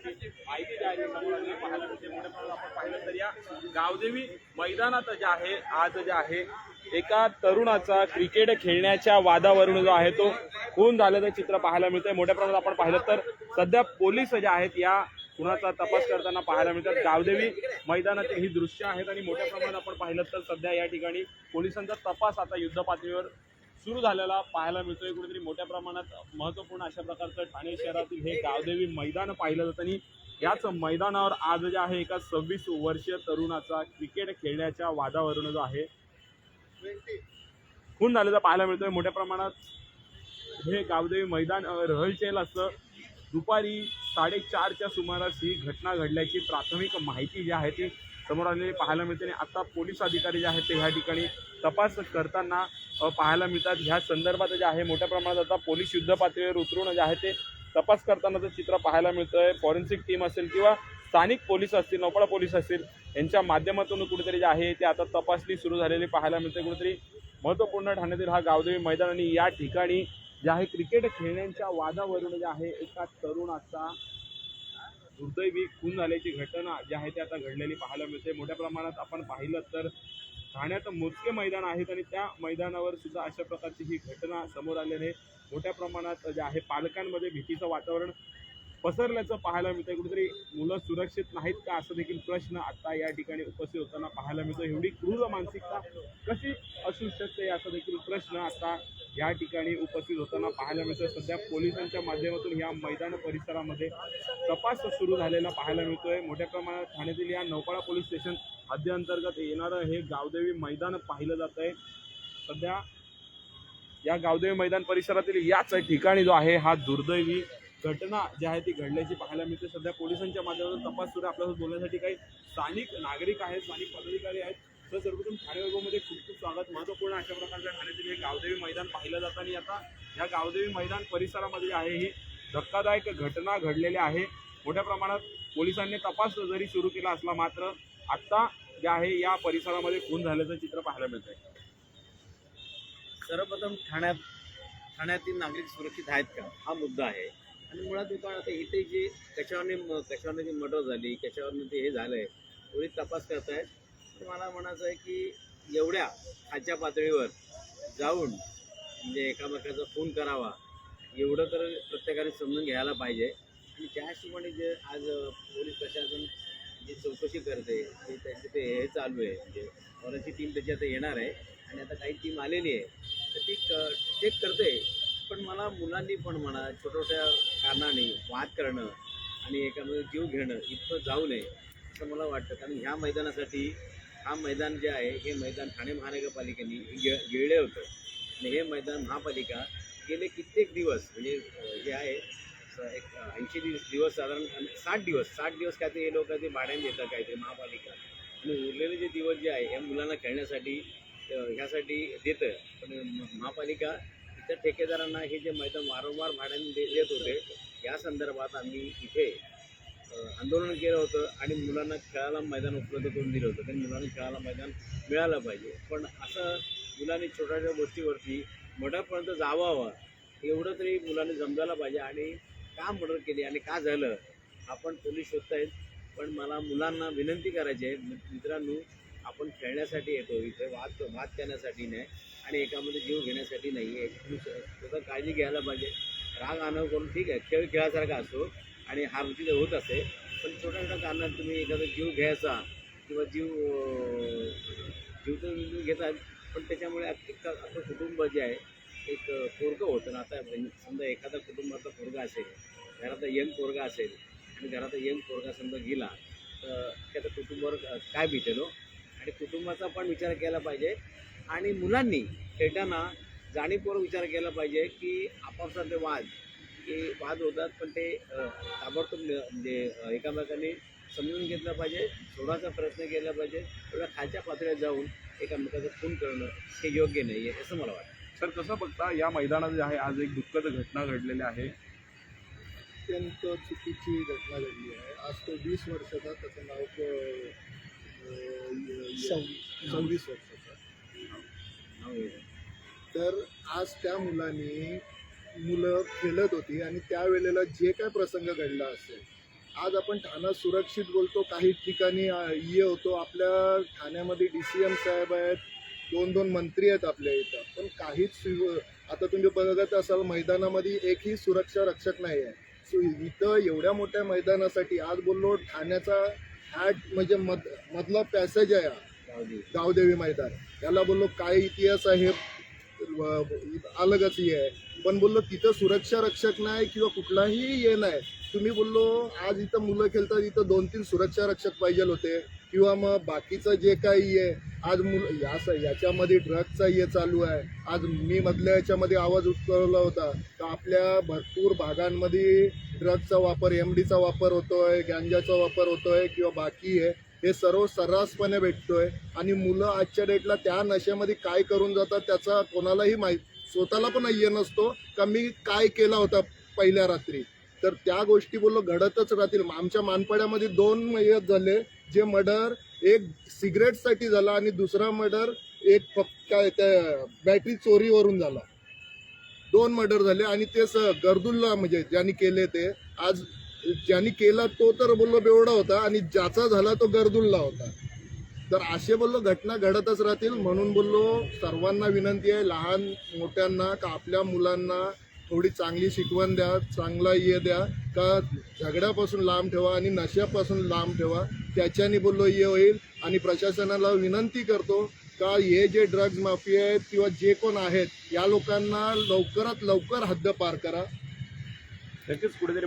असल्याची माहिती जी आहे ती समोर आलेली पाहायला मिळते. मोठ्या प्रमाणात आपण पाहिलं तर या गावदेवी मैदानात जे आहे आज जे आहे एका तरुणाचा क्रिकेट खेळण्याच्या वादावरून जो आहे तो खून झाल्याचं चित्र पाहायला मिळतंय. मोठ्या प्रमाणात आपण पाहिलं तर सध्या पोलीस जे आहेत या खुनाचा तपास करताना पाहायला मिळतात. गावदेवी मैदानातील ही दृश्य आहेत आणि मोठ्या प्रमाणात आपण पाहिलं तर सध्या या ठिकाणी पोलिसांचा तपास आता युद्ध पातळीवर सुरू झालेला पाहायला मिळतोय. कुठेतरी मोठ्या प्रमाणात महत्त्वपूर्ण अशा प्रकारचं ठाणे शहरातील हे गावदेवी मैदान पाहिलं जातं आणि याच मैदानावर आज जे आहे एका 26 वर्षीय तरुणाचा क्रिकेट खेळण्याच्या वादावरून जो आहे खून झालेला पाहायला मिळतोय. मोठ्या प्रमाणात हे गावदेवी मैदान रहलचेल असं दुपारी 4:30च्या सुमारास ही घटना घडल्याची प्राथमिक माहिती जी आहे ती समोर आलेली पाहायला मिळते आणि आता पोलीस अधिकारी जे आहेत ते ह्या ठिकाणी तपास करताना पाहायला मिळतात. ह्या संदर्भात जे आहे मोठ्या प्रमाणात आता पोलीस युद्ध पातळीवर उतरून जे आहे ते तपास करतानाचं चित्र पाहायला मिळतंय. फॉरेन्सिक टीम असेल किंवा स्थानिक पोलीस असतील, नौपाडा पोलीस असतील यांच्या माध्यमातून कुठेतरी जे आहे ते आता तपासणी सुरू झालेली पाहायला मिळते. कुठेतरी महत्त्वपूर्ण ठाण्यातील हा गावदेवी मैदान आणि या ठिकाणी जे आहे क्रिकेट खेळण्याच्या वादावरून जे आहे एका तरुणाचा दुर्दैवी खून झाल्याची घटना जी आहे ती आता घडलेली पाहायला मिळते. मोठ्या प्रमाणात आपण पाहिलं तर ठाण्यात मोजके मैदान आहेत आणि त्या मैदानावर सुद्धा अशा प्रकारची ही घटना समोर आल्याने मोठ्या प्रमाणात जे आहे पालकांमध्ये भीतीचं वातावरण पसरल्याचं पाहायला मिळतं. कुठेतरी मुलं सुरक्षित नाहीत का असं देखील प्रश्न आता या ठिकाणी उपस्थित होताना पाहायला मिळतो. एवढी क्रूर मानसिकता कशी असू शकते असा देखील प्रश्न आता या ठिकाणी उपस्थित होताना पाहायला मिळतो. सध्या पोलिसांच्या माध्यमातून या मैदान परिसरामध्ये तपास सुरू झालेला पाहायला मिळतोय. मोठ्या प्रमाणात ठाण्यातील या नौपाडा पोलीस स्टेशन हद्दीअंतर्गत येणारं हे गावदेवी मैदान पाहिलं जात आहे. सध्या या गावदेवी मैदान परिसरातील याच ठिकाणी जो आहे हा दुर्दैवी घटना जी आहे ती घडल्याची पाहायला मिळते. सध्या पोलिसांच्या माध्यमातून तपास सुरू आहे. आपल्यासोबत बोलण्यासाठी काही स्थानिक नागरिक आहेत, स्थानिक पदाधिकारी आहेत. तर सर्वप्रथम ठाणे वैभवमध्ये खूप खूप स्वागत. महत्त्वपूर्ण अशा प्रकारच्या ठाण्यातील हे गावदेवी मैदान पाहिलं जातं आणि आता या गावदेवी मैदान परिसरामध्ये आहे ही धक्कादायक घटना घडलेली आहे. मोठ्या प्रमाणात पोलिसांनी तपास जरी सुरू केला असला मात्र आत्ता जे आहे या परिसरामध्ये खून झाल्याचं चित्र पाहायला मिळतंय. सर्वप्रथम ठाण्यातील नागरिक सुरक्षित आहेत का हा मुद्दा आहे. आणि मुळात दुकान आता इथे जे कशावरने जी मर्डर झाली, कशावरनं ते हे झालंय पोलीस तपास करतायत. तर मला म्हणायचं आहे की एवढ्या खालच्या पातळीवर जाऊन म्हणजे एकामेकाचा खून करावा एवढं तर प्रत्येकाने समजून घ्यायला पाहिजे. आणि त्या हिशोबाने जे आज पोलीस प्रशासन जी चौकशी करते ते त्यांचे ते हे चालू आहे. म्हणजे फॉरेन्सिक टीम त्याची आता येणार आहे आणि आता काही टीम आलेली आहे तर ती चेक करते. पण मला मुलांनी पण म्हणा छोट्या कारणाने वाद करणं आणि एकामध्ये जीव घेणं इतकं जाऊ नये असं मला वाटतं. कारण ह्या मैदानासाठी हा मैदान जे आहे हे मैदान ठाणे महानगरपालिकेने गिळले होतं आणि हे मैदान महापालिका गेले कित्येक दिवस म्हणजे जे आहे एक 80 दिवस साधारण 60 दिवस काय ते हे लोक ते भाड्याने देतात काहीतरी महापालिका आणि उरलेले जे दिवस जे आहे या मुलांना खेळण्यासाठी ह्यासाठी देतं. पण महापालिका इतर ठेकेदारांना हे जे मैदान वारंवार भाड्याने देत होते या संदर्भात आम्ही इथे आंदोलन केलं होतं आणि मुलांना खेळायला मैदान उपलब्ध करून दिलं होतं. कारण मुलांना खेळायला मैदान मिळालं पाहिजे. पण असं मुलांनी छोट्या गोष्टीवरती मर्डरपर्यंत जावावं एवढं तरी मुलांनी समजायला पाहिजे. आणि का मर्डर केली आणि का झालं आपण पोलीस शोधत आहेत. पण मला मुलांना विनंती करायची आहे मित्रांनो आपण खेळण्यासाठी येतो इथे वाद करण्यासाठी नाही आणि एकामध्ये जीव घेण्यासाठी नाही. स्वतः काळजी घ्यायला पाहिजे. राग आणव करून ठीक आहे खेळ खेळासारखा असतो आणि हारती तर होत असते. पण छोट्या कारणात तुम्ही एखादा जीव घ्यायचा किंवा जीव तर घेतात पण त्याच्यामुळे आपलं कुटुंब जे आहे एक पोरगं होतं ना. आता समजा एखादा कुटुंबाचा पोरगा असेल घरात यंग पोरगा असेल आणि घरात यंग पोरगा समजा गेला तर त्याच्या कुटुंबावर काय बितेल आणि कुटुंबाचा पण विचार केला पाहिजे. आणि मुलांनी खेळताना जाणीवपूर्वक विचार केला पाहिजे की आपापसातले वाद होतात पण ते ताबडतोब म्हणजे एकामेकांनी समजून घेतलं पाहिजे. सोडायचा प्रयत्न केला पाहिजे. एवढ्या खालच्या पातळीवर जाऊन एकामेकाचं खून करणं हे योग्य नाही आहे असं मला वाटतं. सर कसं बघता या मैदानात जे आहे आज एक दुःखद घटना घडलेली आहे. अत्यंत चुकीची घटना घडली आहे. आज तो 20 वर्षाचा त्याचं नाव 26 वर्षाचा. तर आज त्या मुलं खेळत होती आणि त्यावेळेला जे काय प्रसंग घडला असेल आज आपण ठाणा सुरक्षित बोलतो, काही ठिकाणी ये होतो. आपल्या ठाण्यामध्ये DCM साहेब आहेत, 2 मंत्री आहेत आपल्या इथं, पण काहीच आता तुम्ही बघत असाल मैदानामध्ये एकही सुरक्षा रक्षक नाही आहे. इथं एवढ्या मोठ्या मैदानासाठी आज बोललो ठाण्याचा हॅट म्हणजे मधला पॅसेज आहे हा गावदेवी मैदान, याला बोललो काय इतिहास आहे अलगच हे आहे. पण बोललो तिथं सुरक्षा रक्षक नाही किंवा कुठलाही हे नाही. तुम्ही बोललो आज इथं मुलं खेळतात, इथं 2-3 सुरक्षा रक्षक पाहिजे होते किंवा मग बाकीचं जे काही आहे. आज याच्यामध्ये ड्रग्सचा हे चालू आहे. आज मी मधल्या याच्यामध्ये आवाज उठवला होता तर आपल्या भरपूर भागांमध्ये ड्रग्सचा वापर, MDचा वापर होतोय, गांजाचा वापर होतोय किंवा बाकी आहे, हे सर्व सर्रासपणे भेटतोय. आणि मुलं आजच्या डेटला त्या नशेमध्ये काय करून जातात त्याचा कोणालाही स्वतःला पण हे नसतो का मी काय केला होता पहिल्या रात्री. तर त्या गोष्टी बोललो घडतच राहतील. आमच्या मानपाड्यामध्ये 2 झाले जे मर्डर, एक सिगरेटसाठी झाला आणि दुसरा मर्डर एक काय त्या बॅटरी चोरीवरून झाला. 2 मर्डर झाले आणि ते गर्दुल्ला म्हणजे ज्यांनी केले ते, आज ज्यांनी केला तो तर बोललो बेवडा होता आणि ज्याचा झाला तो गर्दुल्ला होता. तर असे बोललो घटना घडतच राहतील. म्हणून बोललो सर्वांना विनंती आहे, लहान मोठ्यांना, का आपल्या मुलांना थोडी चांगली शिकवण द्या, चांगला हे द्या, का झगड्यापासून लांब ठेवा आणि नशापासून लांब ठेवा. त्याच्याने बोललो हे होईल. आणि प्रशासनाला विनंती करतो का हे जे ड्रग्ज माफिया आहेत किंवा जे कोण आहेत या लोकांना लवकरात लवकर हद्द पार करा. नक्कीच कुठेतरी